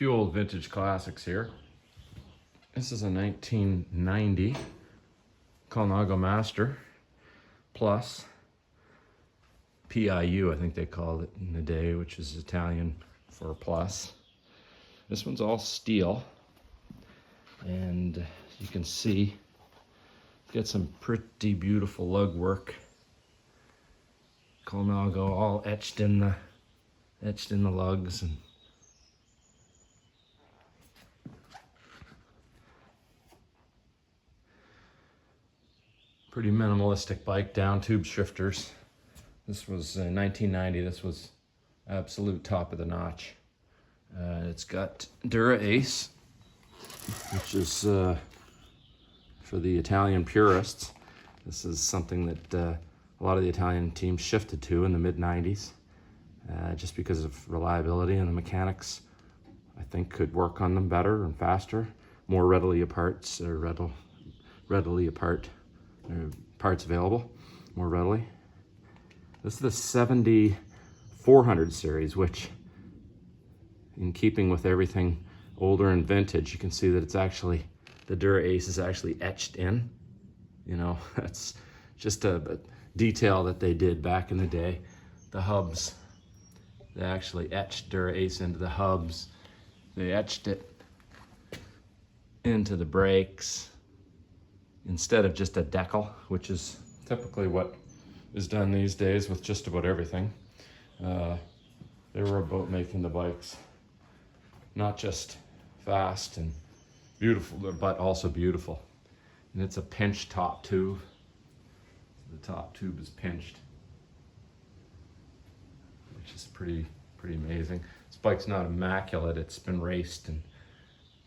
few old vintage classics here. This is a 1990 Colnago Master Plus. PIU, I think they called it in the day, which is Italian for plus. This one's all steel, and you can see get some pretty beautiful lug work. Colnago all etched in the lugs, and pretty minimalistic bike, down tube shifters. This was 1990. This was absolute top of the notch. It's got Dura Ace, which is for the Italian purists. This is something that a lot of the Italian teams shifted to in the mid-90s, just because of reliability, and the mechanics, I think, could work on them better and faster, more readily parts available more readily. This is the 7400 series, which, in keeping with everything older and vintage, you can see that it's actually, the Dura Ace is actually etched in. You know, that's just a detail that they did back in the day. The hubs, they actually etched Dura Ace into the hubs. They etched it into the brakes instead of just a decal, which is typically what is done these days with just about everything. They were about making the bikes not just fast and beautiful, but also beautiful. And it's a pinched top tube. The top tube is pinched, which is pretty amazing. This bike's not immaculate. It's been raced and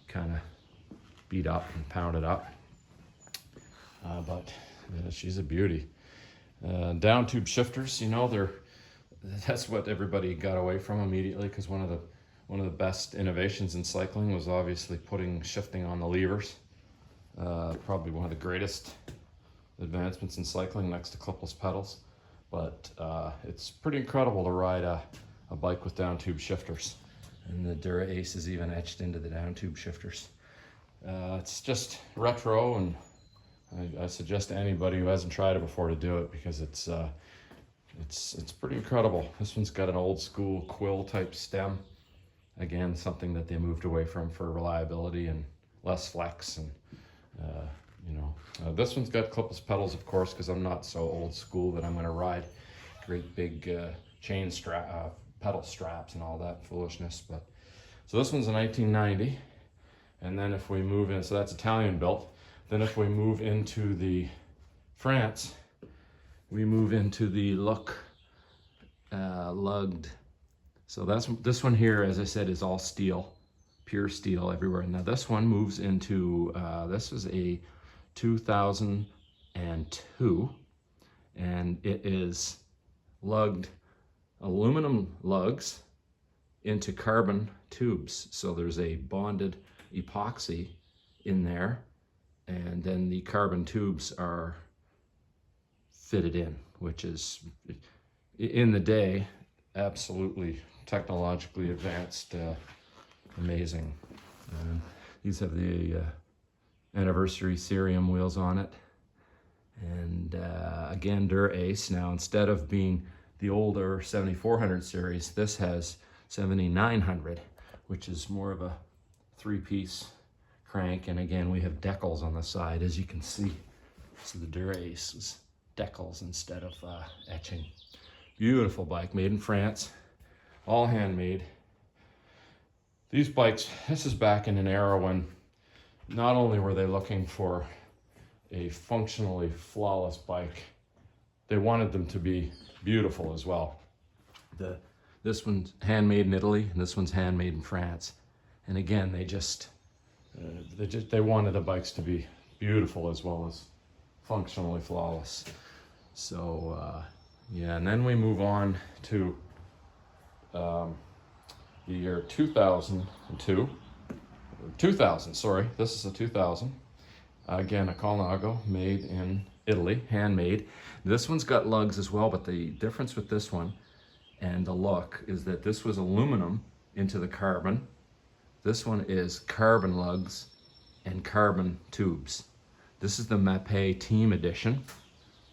kind of beat up and pounded up. But she's a beauty. Down tube shifters, you know, that's what everybody got away from immediately, because one of the best innovations in cycling was obviously putting shifting on the levers. Probably one of the greatest advancements in cycling, next to clipless pedals. But it's pretty incredible to ride a bike with down tube shifters, and the Dura Ace is even etched into the down tube shifters. It's just retro, and I suggest to anybody who hasn't tried it before to do it, because it's pretty incredible. This one's got an old school quill type stem. Again, something that they moved away from for reliability and less flex. And this one's got clipless pedals, of course, because I'm not so old school that I'm going to ride great big chain strap, pedal straps and all that foolishness. But so this one's a 1990, and then if we move in, so that's Italian built. Then if we move into the France, we move into the look lugged. So this one here, as I said, is all steel, pure steel everywhere. Now this one moves into, this is a 2002, and it is lugged, aluminum lugs into carbon tubes. So there's a bonded epoxy in there, and then the carbon tubes are fitted in, which is, in the day, absolutely technologically advanced, amazing. These have the anniversary cerium wheels on it, and again, Dura Ace. Now, instead of being the older 7400 series, this has 7900, which is more of a three-piece crank, and again, we have decals on the side, as you can see. So the Dura Ace is decals instead of etching. Beautiful bike, made in France, all handmade. These bikes, this is back in an era when not only were they looking for a functionally flawless bike, they wanted them to be beautiful as well. This one's handmade in Italy, and this one's handmade in France. And again, they wanted the bikes to be beautiful as well as functionally flawless. So yeah, and then we move on to the year 2000, sorry, this is a 2000. Again, a Colnago, made in Italy, handmade. This one's got lugs as well, but the difference with this one and the look is that this was aluminum into the carbon. This one is carbon lugs and carbon tubes. This is the Mapei Team Edition,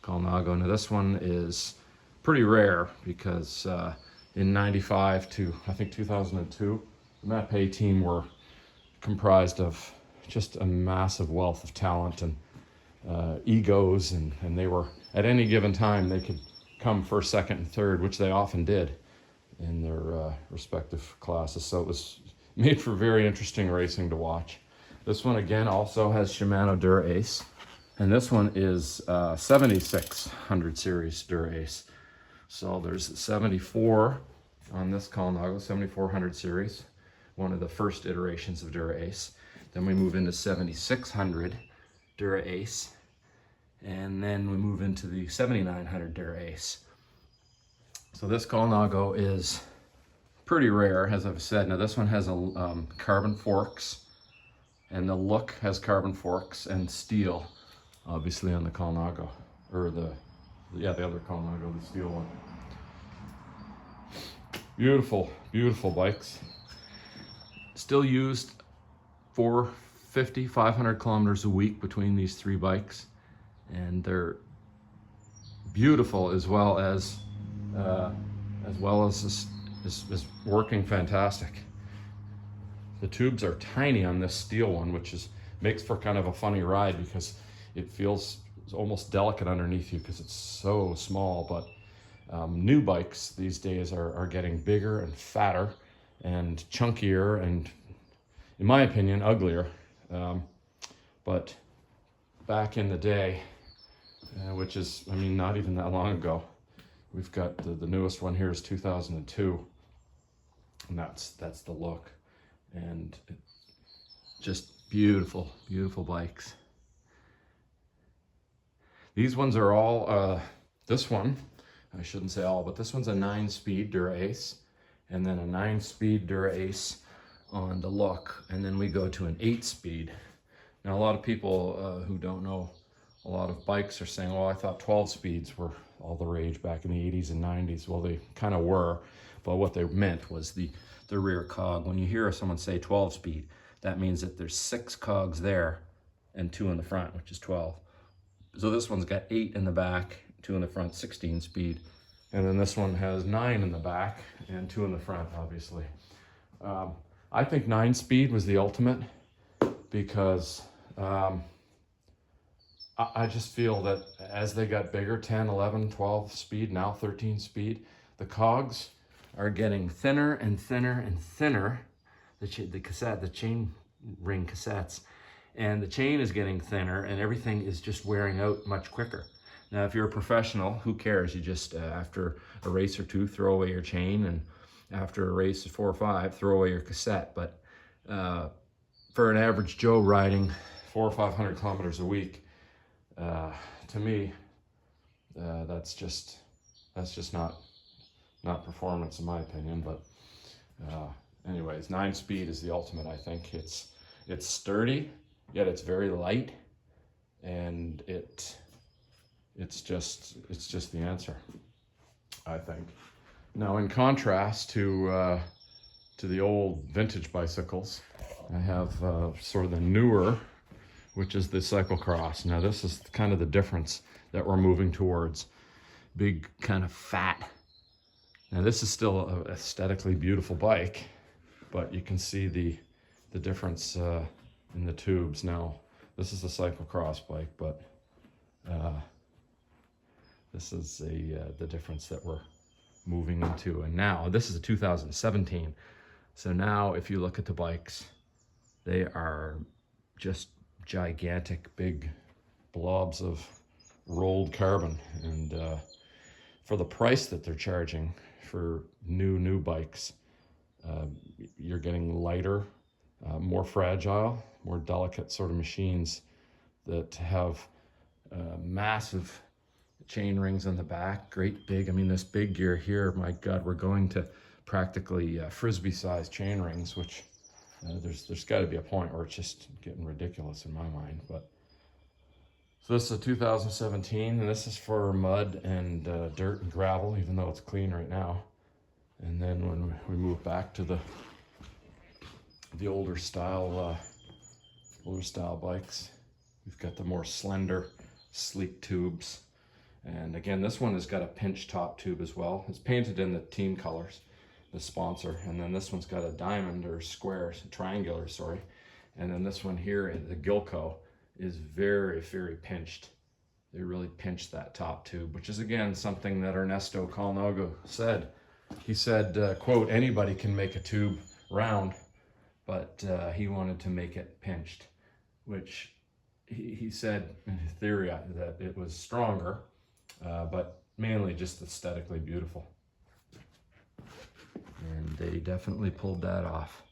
Colnago. Now this one is pretty rare because in 95 to I think 2002, the Mapei team were comprised of just a massive wealth of talent and egos, and they were, at any given time, they could come first, second, and third, which they often did in their respective classes. So it was made for very interesting racing to watch. This one again also has Shimano Dura Ace, and this one is 7600 series Dura Ace. So there's 74 on this Colnago, 7400 series, one of the first iterations of Dura Ace. Then we move into 7600 Dura Ace, and then we move into the 7900 Dura Ace. So this Colnago is pretty rare, as I've said. Now this one has a carbon forks, and the look has carbon forks and steel, obviously, on the Colnago, or the other Colnago, the steel one. Beautiful, beautiful bikes. Still used 450, 500 kilometers a week between these three bikes, and they're beautiful as well as working fantastic. The tubes are tiny on this steel one, which makes for kind of a funny ride because it feels almost delicate underneath you because it's so small. But new bikes these days are getting bigger and fatter and chunkier and, in my opinion, uglier. But back in the day, which is, I mean, not even that long ago, we've got the newest one here is 2002, and that's the look, and just beautiful, beautiful bikes. These ones are all, this one, I shouldn't say all, but this one's a 9-speed Dura Ace, and then a 9-speed Dura Ace on the look, and then we go to an 8-speed. Now a lot of people who don't know a lot of bikes are saying, well, I thought 12 speeds were all the rage back in the 80s and 90s. Well, they kind of were, but what they meant was the rear cog. When you hear someone say 12 speed, that means that there's 6 cogs there and 2 in the front, which is 12. So this one's got 8 in the back, 2 in the front, 16 speed. And then this one has 9 in the back and 2 in the front, obviously. I think 9-speed was the ultimate because I just feel that as they got bigger, 10, 11, 12 speed, now 13 speed, the cogs are getting thinner and thinner and thinner, the chain ring cassettes, and the chain is getting thinner and everything is just wearing out much quicker. Now, if you're a professional, who cares? You just, after a race or two, throw away your chain, and after a race of 4 or 5, throw away your cassette. But for an average Joe riding 400 or 500 kilometers a week, to me, that's just not performance, in my opinion. But anyways, 9-speed is the ultimate. I think it's sturdy, yet it's very light, and it's just the answer, I think. Now, in contrast to the old vintage bicycles, I have sort of the newer, which is the cyclocross. Now this is kind of the difference that we're moving towards. Big, kind of fat. Now this is still an aesthetically beautiful bike, but you can see the difference in the tubes. Now this is a cyclocross bike, but this is the difference that we're moving into. And now this is a 2017. So now if you look at the bikes, they are just gigantic, big blobs of rolled carbon. And for the price that they're charging for new bikes, you're getting lighter, more fragile, more delicate sort of machines that have massive chain rings on the back, great big, I mean, this big gear here, my God, we're going to practically frisbee-sized chain rings, which there's got to be a point where it's just getting ridiculous in my mind. But so this is a 2017, and this is for mud and dirt and gravel, even though it's clean right now. And then when we move back to the the older style bikes. We've got the more slender, sleek tubes. And again, this one has got a pinch top tube as well. It's painted in the team colors, the sponsor. And then this one's got a diamond or square, triangular, sorry. And then this one here, the Gilco, is very, very pinched. They really pinched that top tube, which is again something that Ernesto Colnago said. He said, quote, anybody can make a tube round, but he wanted to make it pinched, which he said in his theory that it was stronger, but mainly just aesthetically beautiful. And they definitely pulled that off.